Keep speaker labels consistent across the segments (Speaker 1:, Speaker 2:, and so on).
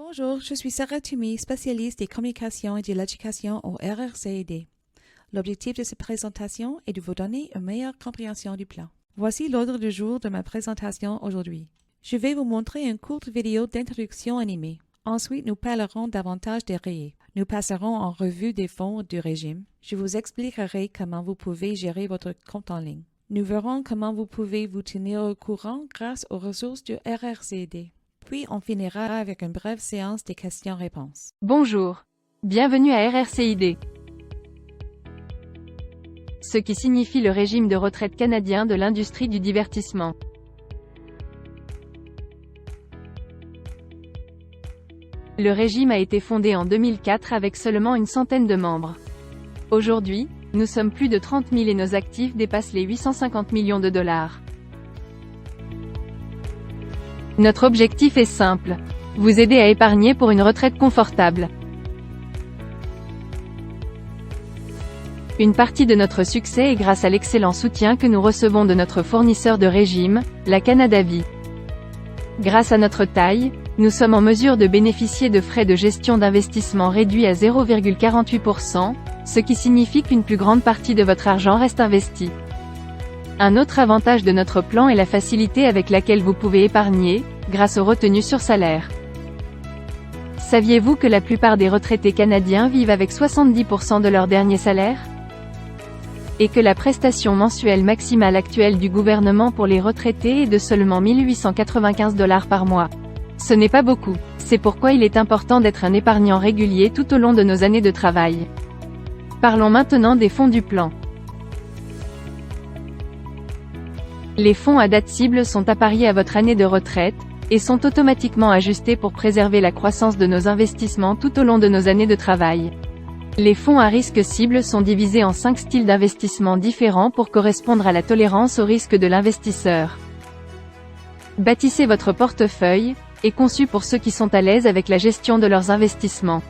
Speaker 1: Bonjour, je suis Sarah Toumi, spécialiste des communications et de l'éducation au RRCED. L'objectif de cette présentation est de vous donner une meilleure compréhension du plan. Voici l'ordre du jour de ma présentation aujourd'hui. Je vais vous montrer une courte vidéo d'introduction animée. Ensuite, nous parlerons davantage des REE. Nous passerons en revue des fonds du régime. Je vous expliquerai comment vous pouvez gérer votre compte en ligne. Nous verrons comment vous pouvez vous tenir au courant grâce aux ressources du RRCED. Puis on finira avec une brève séance des questions-réponses.
Speaker 2: Bonjour. Bienvenue à RRCID. Ce qui signifie le régime de retraite canadien de l'industrie du divertissement. Le régime a été fondé en 2004 avec seulement une centaine de membres. Aujourd'hui, nous sommes plus de 30 000 et nos actifs dépassent les 850 millions de dollars. Notre objectif est simple. Vous aider à épargner pour une retraite confortable. Une partie de notre succès est grâce à l'excellent soutien que nous recevons de notre fournisseur de régime, la Canada Vie. Grâce à notre taille, nous sommes en mesure de bénéficier de frais de gestion d'investissement réduits à 0,48%, ce qui signifie qu'une plus grande partie de votre argent reste investi. Un autre avantage de notre plan est la facilité avec laquelle vous pouvez épargner, grâce aux retenues sur salaire. Saviez-vous que la plupart des retraités canadiens vivent avec 70% de leur dernier salaire? Et que la prestation mensuelle maximale actuelle du gouvernement pour les retraités est de seulement 1 895 $ par mois. Ce n'est pas beaucoup. C'est pourquoi il est important d'être un épargnant régulier tout au long de nos années de travail. Parlons maintenant des fonds du plan. Les fonds à date cible sont appariés à votre année de retraite, et sont automatiquement ajustés pour préserver la croissance de nos investissements tout au long de nos années de travail. Les fonds à risque cible sont divisés en 5 styles d'investissement différents pour correspondre à la tolérance au risque de l'investisseur. Bâtissez votre portefeuille, est conçu pour ceux qui sont à l'aise avec la gestion de leurs investissements.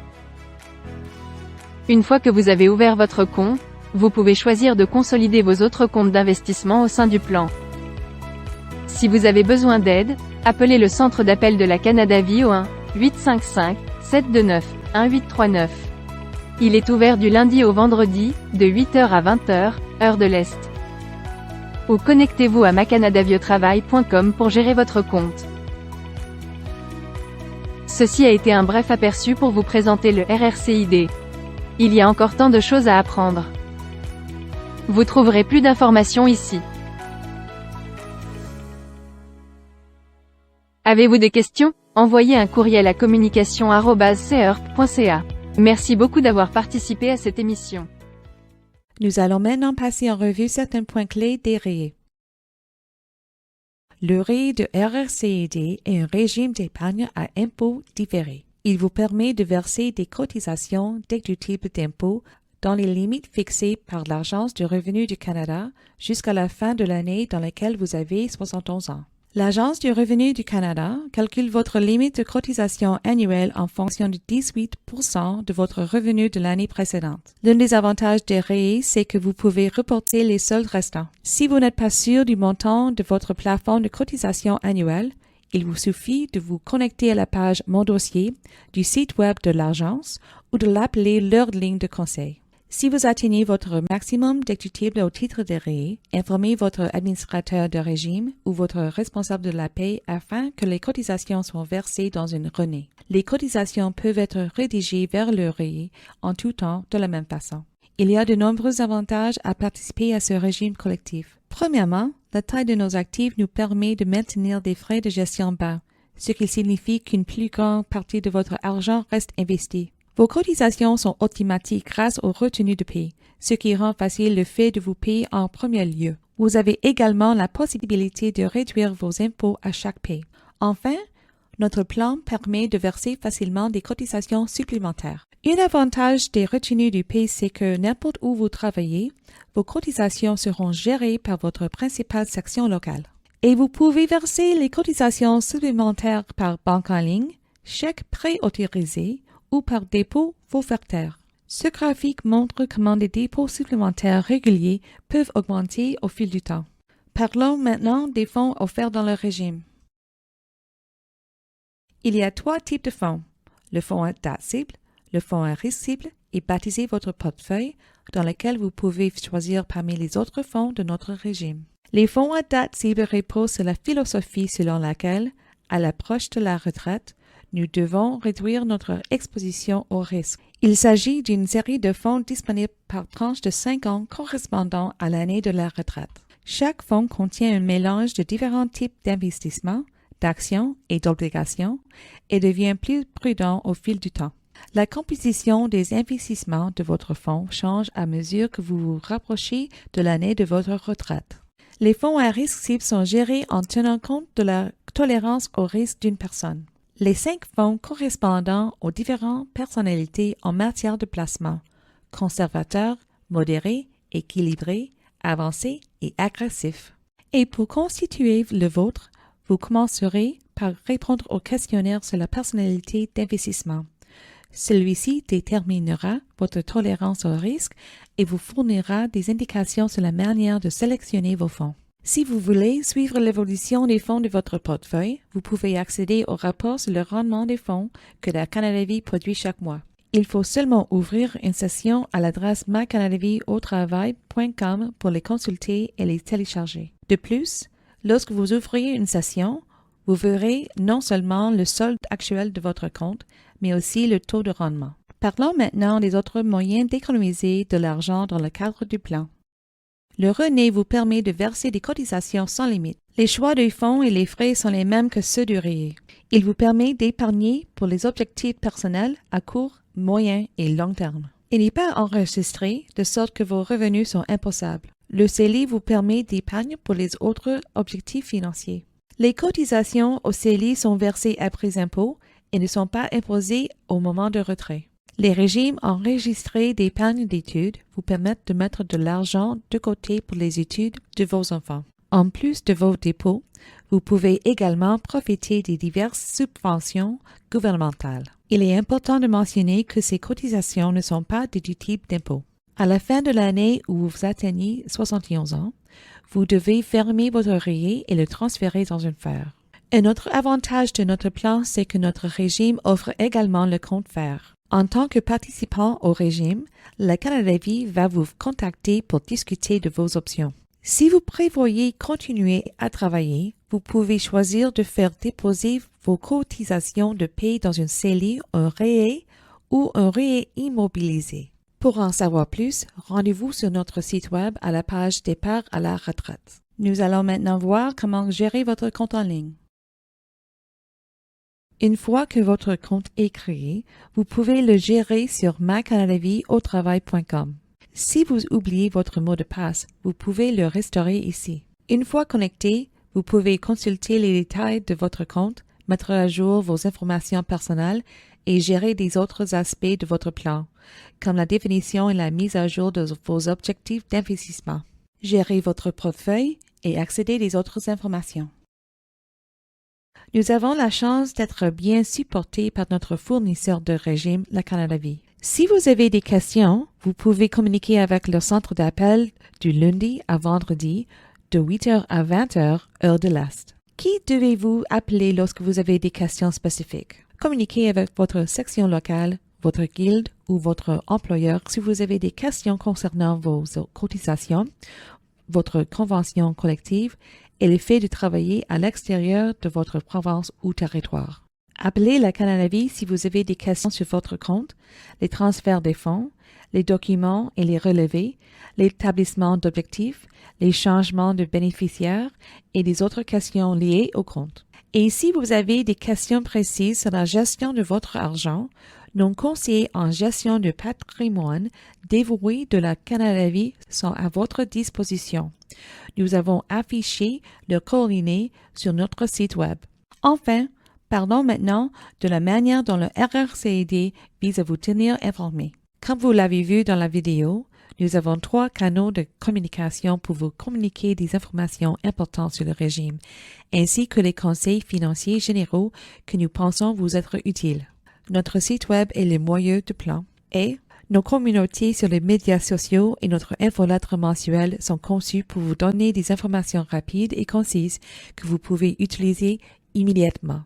Speaker 2: Une fois que vous avez ouvert votre compte, vous pouvez choisir de consolider vos autres comptes d'investissement au sein du plan. Si vous avez besoin d'aide, appelez le centre d'appel de la Canada Vie au 1-855-729-1839. Il est ouvert du lundi au vendredi, de 8h à 20h, heure de l'Est. Ou connectez-vous à macanadavieuxtravail.com pour gérer votre compte. Ceci a été un bref aperçu pour vous présenter le RRCID. Il y a encore tant de choses à apprendre. Vous trouverez plus d'informations ici. Avez-vous des questions? Envoyez un courriel à communication@ceurp.ca. Merci beaucoup d'avoir participé à cette émission.
Speaker 1: Nous allons maintenant passer en revue certains points clés des REE. Le REE de RRCED est un régime d'épargne à impôts différés. Il vous permet de verser des cotisations déductibles d'impôts dans les limites fixées par l'Agence du revenu du Canada jusqu'à la fin de l'année dans laquelle vous avez 71 ans. L'Agence du revenu du Canada calcule votre limite de cotisation annuelle en fonction de 18% de votre revenu de l'année précédente. L'un des avantages des REE, c'est que vous pouvez reporter les soldes restants. Si vous n'êtes pas sûr du montant de votre plafond de cotisation annuelle, il vous suffit de vous connecter à la page Mon dossier du site web de l'agence ou de l'appeler leur ligne de conseil. Si vous atteignez votre maximum déductible au titre des REE, informez votre administrateur de régime ou votre responsable de la paie afin que les cotisations soient versées dans une renée. Les cotisations peuvent être rédigées vers le REE en tout temps de la même façon. Il y a de nombreux avantages à participer à ce régime collectif. Premièrement, la taille de nos actifs nous permet de maintenir des frais de gestion bas, ce qui signifie qu'une plus grande partie de votre argent reste investie. Vos cotisations sont automatiques grâce aux retenues de paie, ce qui rend facile le fait de vous payer en premier lieu. Vous avez également la possibilité de réduire vos impôts à chaque paie. Enfin, notre plan permet de verser facilement des cotisations supplémentaires. Un avantage des retenues du paie, c'est que n'importe où vous travaillez, vos cotisations seront gérées par votre principale section locale. Et vous pouvez verser les cotisations supplémentaires par banque en ligne, chèque préautorisé, ou par dépôt forfaitaire. Ce graphique montre comment des dépôts supplémentaires réguliers peuvent augmenter au fil du temps. Parlons maintenant des fonds offerts dans le régime. Il y a 3 types de fonds. le fonds à date cible, le fonds à risque cible et baptisez votre portefeuille dans lequel vous pouvez choisir parmi les autres fonds de notre régime. Les fonds à date cible reposent sur la philosophie selon laquelle, à l'approche de la retraite, nous devons réduire notre exposition au risque. Il s'agit d'une série de fonds disponibles par tranche de 5 ans correspondant à l'année de la retraite. Chaque fonds contient un mélange de différents types d'investissements, d'actions et d'obligations et devient plus prudent au fil du temps. La composition des investissements de votre fonds change à mesure que vous vous rapprochez de l'année de votre retraite. Les fonds à risque cible sont gérés en tenant compte de la tolérance au risque d'une personne. Les 5 fonds correspondant aux différentes personnalités en matière de placement, conservateur, modéré, équilibré, avancé et agressif. Et pour constituer le vôtre, vous commencerez par répondre au questionnaire sur la personnalité d'investissement. Celui-ci déterminera votre tolérance au risque et vous fournira des indications sur la manière de sélectionner vos fonds. Si vous voulez suivre l'évolution des fonds de votre portefeuille, vous pouvez accéder au rapport sur le rendement des fonds que la Canada Vie produit chaque mois. Il faut seulement ouvrir une session à l'adresse macanadavieautravail.com pour les consulter et les télécharger. De plus, lorsque vous ouvrirez une session, vous verrez non seulement le solde actuel de votre compte, mais aussi le taux de rendement. Parlons maintenant des autres moyens d'économiser de l'argent dans le cadre du plan. Le RENEE vous permet de verser des cotisations sans limite. Les choix des fonds et les frais sont les mêmes que ceux du REEE. Il vous permet d'épargner pour les objectifs personnels à court, moyen et long terme. Il n'est pas enregistré de sorte que vos revenus sont imposables. Le CELI vous permet d'épargner pour les autres objectifs financiers. Les cotisations au CELI sont versées après impôt et ne sont pas imposées au moment de retrait. Les régimes enregistrés d'épargne d'études vous permettent de mettre de l'argent de côté pour les études de vos enfants. En plus de vos dépôts, vous pouvez également profiter des diverses subventions gouvernementales. Il est important de mentionner que ces cotisations ne sont pas déductibles d'impôts. À la fin de l'année où vous atteignez 71 ans, vous devez fermer votre REEE et le transférer dans une FER. Un autre avantage de notre plan, c'est que notre régime offre également le compte FER. En tant que participant au régime, la Canada Vie va vous contacter pour discuter de vos options. Si vous prévoyez continuer à travailler, vous pouvez choisir de faire déposer vos cotisations de paie dans une CELI, un REEE ou un REEE immobilisé. Pour en savoir plus, rendez-vous sur notre site web à la page Départ à la retraite. Nous allons maintenant voir comment gérer votre compte en ligne. Une fois que votre compte est créé, vous pouvez le gérer sur macanadavieautravail.com. Si vous oubliez votre mot de passe, vous pouvez le restaurer ici. Une fois connecté, vous pouvez consulter les détails de votre compte, mettre à jour vos informations personnelles et gérer des autres aspects de votre plan, comme la définition et la mise à jour de vos objectifs d'investissement. Gérer votre portefeuille et accéder des autres informations. Nous avons la chance d'être bien supportés par notre fournisseur de régime, la Canada Vie. Si vous avez des questions, vous pouvez communiquer avec le centre d'appel du lundi à vendredi de 8h à 20h, heure de l'Est. Qui devez-vous appeler lorsque vous avez des questions spécifiques? Communiquez avec votre section locale, votre guilde ou votre employeur si vous avez des questions concernant vos cotisations, votre convention collective et le fait de travailler à l'extérieur de votre province ou territoire. Appelez la Canada Vie si vous avez des questions sur votre compte, les transferts des fonds, les documents et les relevés, l'établissement d'objectifs, les changements de bénéficiaires et des autres questions liées au compte. Et si vous avez des questions précises sur la gestion de votre argent, nos conseillers en gestion de patrimoine dévoués de la Canada Vie sont à votre disposition. Nous avons affiché leurs coordonnées sur notre site web. Enfin, parlons maintenant de la manière dont le RRCED vise à vous tenir informé. Comme vous l'avez vu dans la vidéo, nous avons 3 canaux de communication pour vous communiquer des informations importantes sur le régime, ainsi que les conseils financiers généraux que nous pensons vous être utiles. Notre site web est le moyen de plan et nos communautés sur les médias sociaux et notre infolettre mensuelle sont conçues pour vous donner des informations rapides et concises que vous pouvez utiliser immédiatement.